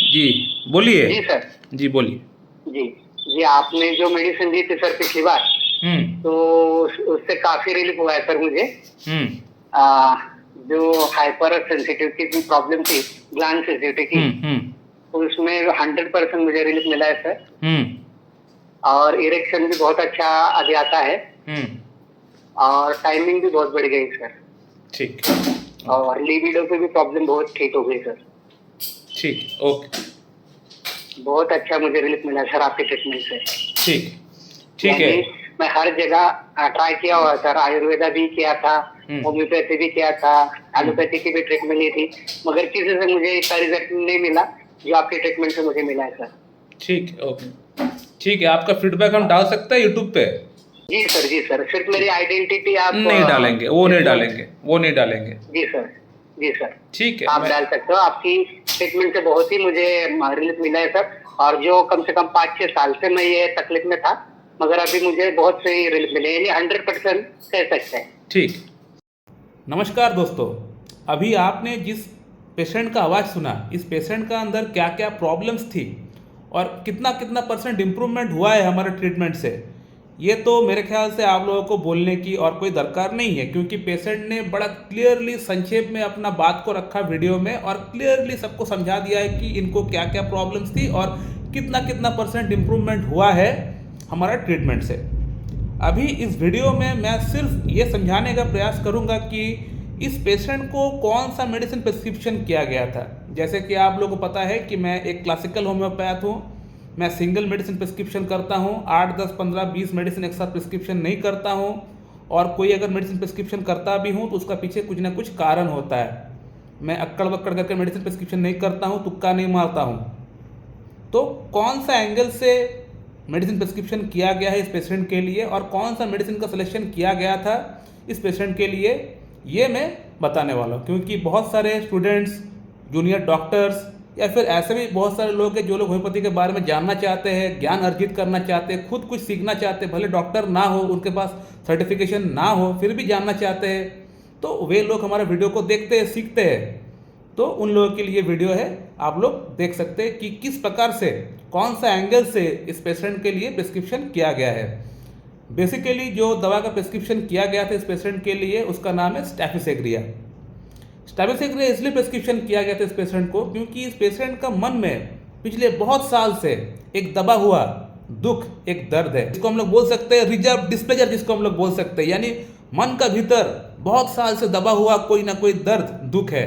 जी बोलिए। जी सर। जी बोलिए। जी जी, आपने जो मेडिसिन दी थी सर पिछली बार, तो उससे काफी रिलीफ हुआ है सर मुझे। हम्म आ, जो हाइपर सेंसिटिविटी की प्रॉब्लम थी, ग्लैंड सेंसिटिविटी की, हम्म तो उसमें 100% मुझे रिलीफ मिला है सर। हम्म और इरेक्शन भी बहुत अच्छा अभी आता है, हम्म और टाइमिंग भी बहुत बढ़ गई सर। ठीक। और लिबिडो पे भी प्रॉब्लम बहुत ठीक हो गई सर। ठीक। ओके। बहुत अच्छा मुझे रिलीफ मिला सर आपके ट्रीटमेंट से। ठीक। ठीक है। यानी मैं हर जगह ट्राई किया हुआ सर, आयुर्वेदा भी किया था, होम्योपैथी भी किया था, एलोपैथी की भी ट्रीटमेंट ली थी, मगर किसी से मुझे इतना रिजल्ट नहीं मिला जो आपके ट्रीटमेंट से मुझे मिला है सर। ठीक। ओके। ठीक है, आपका फीडबैक हम डाल सकते हैं यूट्यूब पे? जी सर, जी सर, सिर्फ मेरी आइडेंटिटी आप नहीं डालेंगे, वो नहीं डालेंगे, वो नहीं डालेंगे। जी सर, जी सर, ठीक है। आप डाल सकते हो। आपकी ट्रीटमेंट से बहुत ही मुझे रिलीफ मिला है सर। और जो कम से कम 5-6 साल से मैं ये तकलीफ में था, मगर अभी मुझे बहुत सही रिलीफ मिले, यानी 100% कह सकते हैं। ठीक। नमस्कार दोस्तों, अभी आपने जिस पेशेंट का आवाज़ सुना, इस पेशेंट का अंदर क्या क्या प्रॉब्लम्स थी और कितना कितना परसेंट इम्प्रूवमेंट हुआ है हमारे ट्रीटमेंट से, ये तो मेरे ख्याल से आप लोगों को बोलने की और कोई दरकार नहीं है, क्योंकि पेशेंट ने बड़ा क्लियरली संक्षेप में अपना बात को रखा वीडियो में और क्लियरली सबको समझा दिया है कि इनको क्या क्या प्रॉब्लम्स थी और कितना कितना परसेंट इम्प्रूवमेंट हुआ है हमारा ट्रीटमेंट से। अभी इस वीडियो में मैं सिर्फ ये समझाने का प्रयास करूंगा कि इस पेशेंट को कौन सा मेडिसिन प्रिस्क्रिप्शन किया गया था। जैसे कि आप लोगों को पता है कि मैं एक क्लासिकल होम्योपैथ हूँ, मैं सिंगल मेडिसिन प्रिस्क्रिप्शन करता हूँ, 8, 10, 15, 20 मेडिसिन एक साथ प्रिस्क्रिप्शन नहीं करता हूँ। और कोई अगर मेडिसिन प्रिस्क्रिप्शन करता भी हूँ तो उसका पीछे कुछ ना कुछ कारण होता है। मैं अक्कड़ बक्कड़ करके मेडिसिन प्रिस्क्रिप्शन नहीं करता हूँ, तुक्का नहीं मारता हूँ। तो कौन सा एंगल से मेडिसिन प्रिस्क्रिप्शन किया गया है इस पेशेंट के लिए और कौन सा मेडिसिन का सिलेक्शन किया गया था इस पेशेंट के लिए, ये मैं बताने वाला हूँ। क्योंकि बहुत सारे स्टूडेंट्स, जूनियर डॉक्टर्स या फिर ऐसे भी बहुत सारे लोग हैं जो लोग होम्योपैथी के बारे में जानना चाहते हैं, ज्ञान अर्जित करना चाहते हैं, खुद कुछ सीखना चाहते हैं, भले डॉक्टर ना हो, उनके पास सर्टिफिकेशन ना हो, फिर भी जानना चाहते हैं, तो वे लोग हमारे वीडियो को देखते हैं, सीखते हैं। तो उन लोगों के लिए वीडियो है, आप लोग देख सकते हैं कि किस प्रकार से, कौन सा एंगल से इस पेशेंट के लिए प्रिस्क्रिप्शन किया गया है। बेसिकली जो दवा का प्रिस्क्रिप्शन किया गया था इस पेशेंट के लिए, उसका नाम है स्टैफिसेग्रिया। स्टैफिसेग्रिया इसलिए प्रिस्क्रिप्शन किया गया था इस पेशेंट को क्योंकि इस पेशेंट का मन में पिछले बहुत साल से एक दबा हुआ दुख, एक दर्द है, जिसको हम लोग बोल सकते हैं रिजर्व डिस्प्लेजर, जिसको हम लोग बोल सकते हैं, यानी मन का भीतर बहुत साल से दबा हुआ कोई ना कोई दर्द, दुख है।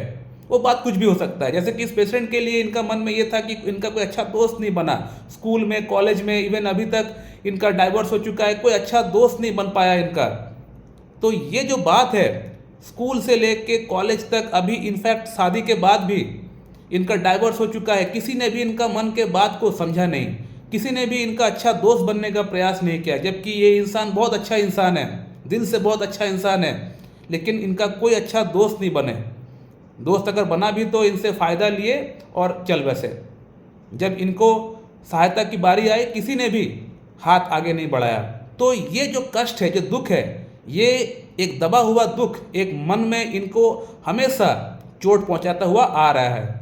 वो बात कुछ भी हो सकता है। जैसे कि इस पेशेंट के लिए इनका मन में ये था कि इनका कोई अच्छा दोस्त नहीं बना, स्कूल में, कॉलेज में, इवन अभी तक इनका डाइवोर्स हो चुका है, कोई अच्छा दोस्त नहीं बन पाया इनका। तो ये जो बात है, स्कूल से लेके कॉलेज तक, अभी इनफैक्ट शादी के बाद भी इनका डाइवोर्स हो चुका है, किसी ने भी इनका मन के बात को समझा नहीं, किसी ने भी इनका अच्छा दोस्त बनने का प्रयास नहीं किया, जबकि ये इंसान बहुत अच्छा इंसान है, दिल से बहुत अच्छा इंसान है, लेकिन इनका कोई अच्छा दोस्त नहीं बने। दोस्त अगर बना भी तो इनसे फ़ायदा लिए और चल बसे। जब इनको सहायता की बारी आई, किसी ने भी हाथ आगे नहीं बढ़ाया। तो ये जो कष्ट है, जो दुख है, ये एक दबा हुआ दुख, एक मन में इनको हमेशा चोट पहुंचाता हुआ आ रहा है।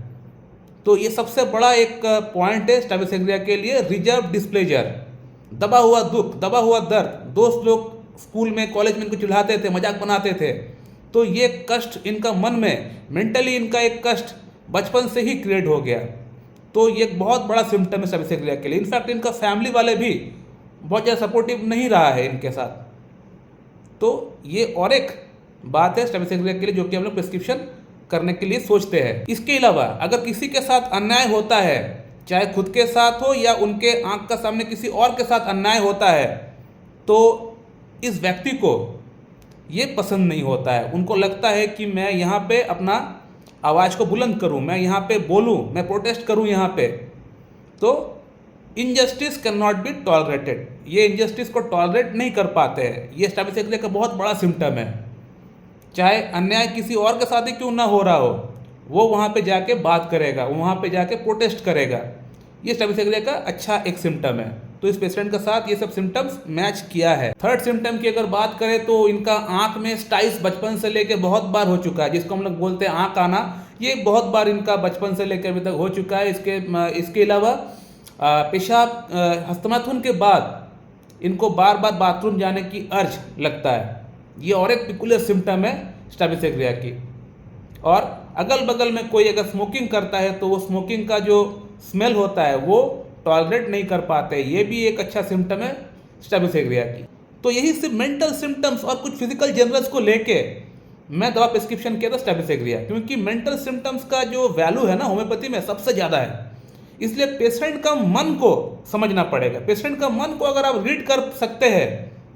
तो ये सबसे बड़ा एक पॉइंट है स्टैफिसेग्रिया के लिए, रिजर्व डिस्प्लेजर, दबा हुआ दुख, दबा हुआ दर्द। दोस्त लोग स्कूल में, कॉलेज में इनको चिढ़ाते थे, मजाक बनाते थे, तो ये कष्ट इनका मन में, मेंटली इनका एक कष्ट बचपन से ही क्रिएट हो गया। तो ये एक बहुत बड़ा सिम्टम है स्टैफिसेग्रिया के लिए। इनफैक्ट इनका फैमिली वाले भी बहुत ज़्यादा सपोर्टिव नहीं रहा है इनके साथ। तो ये और एक बात है स्टैफिसेग्रिया के लिए जो कि हम लोग प्रिस्क्रिप्शन करने के लिए सोचते हैं। इसके अलावा अगर किसी के साथ अन्याय होता है, चाहे खुद के साथ हो या उनके आंख का सामने किसी और के साथ अन्याय होता है, तो इस व्यक्ति को ये पसंद नहीं होता है। उनको लगता है कि मैं यहाँ पे अपना आवाज़ को बुलंद करूँ, मैं यहाँ पे बोलूँ, मैं प्रोटेस्ट करूँ यहाँ पे। तो injustice can not be tolerated, ये इनजस्टिस को टॉलरेट नहीं कर पाते हैं। ये स्टैफिसेग्रिया का बहुत बड़ा सिम्टम है। चाहे अन्याय किसी और के साथ ही क्यों ना हो रहा हो, वो वहाँ पे जाके बात करेगा, वहाँ पे जाके प्रोटेस्ट करेगा। ये स्टैफिसेग्रिया का अच्छा एक सिम्टम है। तो इस पेशेंट के साथ ये सब सिम्टम्स मैच किया है। थर्ड सिम्टम की अगर बात करें तो इनका आंख में स्टाइस बचपन से लेके बहुत बार हो चुका है, जिसको हम लोग बोलते हैं आंख आना, ये बहुत बार इनका बचपन से लेकर अभी तक हो चुका है। इसके अलावा पेशाब हस्तमैथुन के बाद इनको बार बार बाथरूम जाने की अर्ज लगता है। ये और एक पिकुलर सिम्टम है स्ट्रैबिस्मैग्रिया की। और अगल बगल में कोई अगर स्मोकिंग करता है तो वो स्मोकिंग का जो स्मेल होता है वो टॉलरेट नहीं कर पाते। ये भी एक अच्छा सिम्टम है स्ट्रैबिस्मैग्रिया की। तो यही सिर्फ मेंटल सिम्टम्स और कुछ फिजिकल जनरल्स को लेके मैं दवा प्रिस्क्रिप्शन किया था स्ट्रैबिस्मैग्रिया, क्योंकि मेंटल सिम्टम्स का जो वैल्यू है ना होम्योपैथी में सबसे ज़्यादा है। इसलिए पेशेंट का मन को समझना पड़ेगा। पेशेंट का मन को अगर आप रीड कर सकते हैं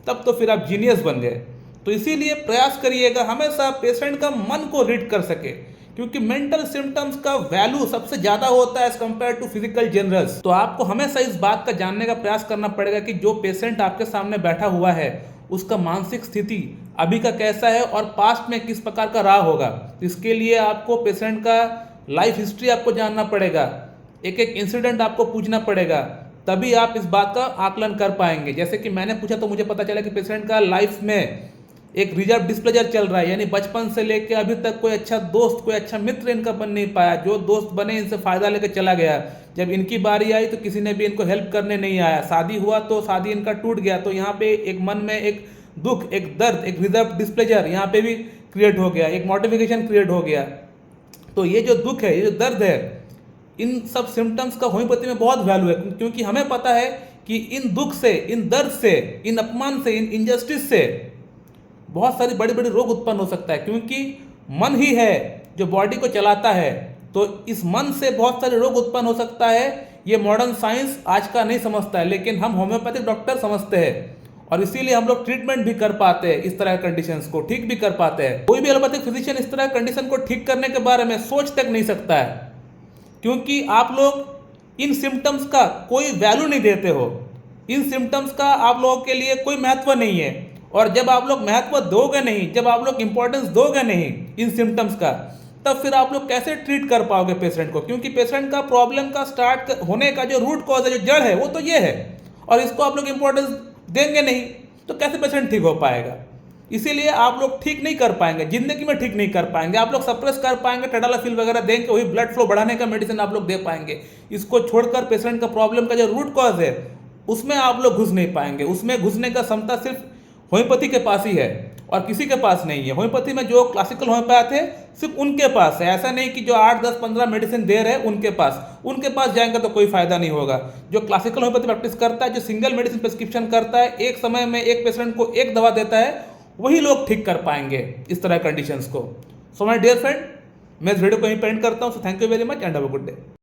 तब तो फिर आप जीनियस बन गए। तो इसीलिए प्रयास करिएगा हमेशा पेशेंट का मन को रीड कर सके, क्योंकि मेंटल सिम्टम्स का वैल्यू सबसे ज़्यादा होता है as compare to physical generals. तो आपको हमेशा इस बात का जानने का प्रयास करना पड़ेगा कि जो पेशेंट आपके सामने बैठा हुआ है उसका मानसिक स्थिति अभी का कैसा है और पास्ट में किस प्रकार का रहा होगा। इसके लिए आपको पेशेंट का लाइफ हिस्ट्री आपको जानना पड़ेगा, एक एक इंसिडेंट आपको पूछना पड़ेगा, तभी आप इस बात का आकलन कर पाएंगे। जैसे कि मैंने पूछा तो मुझे पता चला कि पेशेंट का लाइफ में एक रिजर्व डिस्प्लेजर चल रहा है, यानी बचपन से लेकर अभी तक कोई अच्छा दोस्त, कोई अच्छा मित्र इनका बन नहीं पाया। जो दोस्त बने इनसे फ़ायदा लेकर चला गया। जब इनकी बारी आई तो किसी ने भी इनको हेल्प करने नहीं आया। शादी हुआ तो शादी इनका टूट गया। तो यहाँ पे एक मन में एक दुख, एक दर्द, एक रिजर्व डिस्प्लेजर यहाँ पे भी क्रिएट हो गया, एक मॉडिफिकेशन क्रिएट हो गया। तो ये जो दुख है, ये जो दर्द है, इन सब सिम्टम्स का होम्योपैथी में बहुत वैल्यू है, क्योंकि हमें पता है कि इन दुख से, इन दर्द से, इन अपमान से, इन इनजस्टिस से बहुत सारी बड़ी बड़ी रोग उत्पन्न हो सकता है, क्योंकि मन ही है जो बॉडी को चलाता है। तो इस मन से बहुत सारे रोग उत्पन्न हो सकता है। ये मॉडर्न साइंस आज का नहीं समझता है, लेकिन हम होम्योपैथिक डॉक्टर समझते हैं और इसीलिए हम लोग ट्रीटमेंट भी कर पाते हैं, इस तरह कंडीशंस को ठीक भी कर पाते हैं। कोई भी एलोपैथिक फिजिशियन इस तरह कंडीशन को ठीक करने के बारे में सोच तक नहीं सकता है, क्योंकि आप लोग इन सिम्टम्स का कोई वैल्यू नहीं देते हो। इन सिम्टम्स का आप लोगों के लिए कोई महत्व नहीं है। और जब आप लोग महत्व दोगे नहीं, जब आप लोग इंपॉर्टेंस दोगे नहीं इन सिम्टम्स का, तब फिर आप लोग कैसे ट्रीट कर पाओगे पेशेंट को। क्योंकि पेशेंट का प्रॉब्लम का स्टार्ट होने का जो रूट कॉज है, जो जड़ है, वो तो ये है, और इसको आप लोग इंपॉर्टेंस देंगे नहीं तो कैसे पेशेंट ठीक हो पाएगा। इसीलिए आप लोग ठीक नहीं कर पाएंगे, जिंदगी में ठीक नहीं कर पाएंगे। आप लोग सप्रेस कर पाएंगे, टडालाफिल वगैरह देंगे, वही ब्लड फ्लो बढ़ाने का मेडिसिन आप लोग दे पाएंगे। इसको छोड़कर पेशेंट का प्रॉब्लम का जो रूट कॉज है उसमें आप लोग घुस नहीं पाएंगे। उसमें घुसने का क्षमता सिर्फ होम्योपैथी के पास ही है और किसी के पास नहीं है। होम्योपैथी में जो क्लासिकल होम्योपैथ है सिर्फ उनके पास है। ऐसा नहीं कि जो 8, 10, 15 मेडिसिन दे रहे हैं उनके पास जाएंगे तो कोई फायदा नहीं होगा। जो क्लासिकल होम्योपैथी प्रैक्टिस करता है, जो सिंगल मेडिसिन प्रिस्क्रिप्शन करता है, एक समय में एक पेशेंट को एक दवा देता है, वही लोग ठीक कर पाएंगे इस तरह कंडीशंस को। सो माय डियर फ्रेंड, मैं इस वीडियो को यहीं पे एंड करता हूँ। So thank you very much and have a good day.